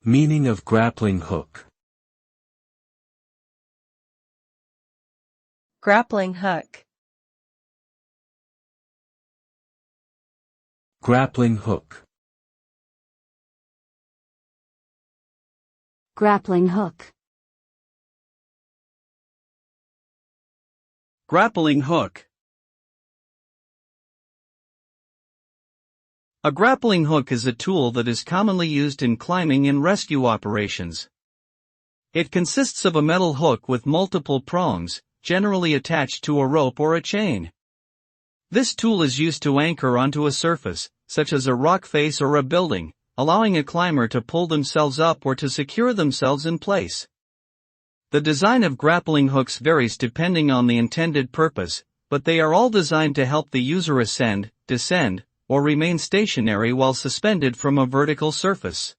Meaning of grappling hook. Grappling hook. Grappling hook. Grappling hook. Grappling hook. A grappling hook is a tool that is commonly used in climbing and rescue operations. It consists of a metal hook with multiple prongs, generally attached to a rope or a chain. This tool is used to anchor onto a surface, such as a rock face or a building, allowing a climber to pull themselves up or to secure themselves in place. The design of grappling hooks varies depending on the intended purpose, but they are all designed to help the user ascend, descend, or remain stationary while suspended from a vertical surface.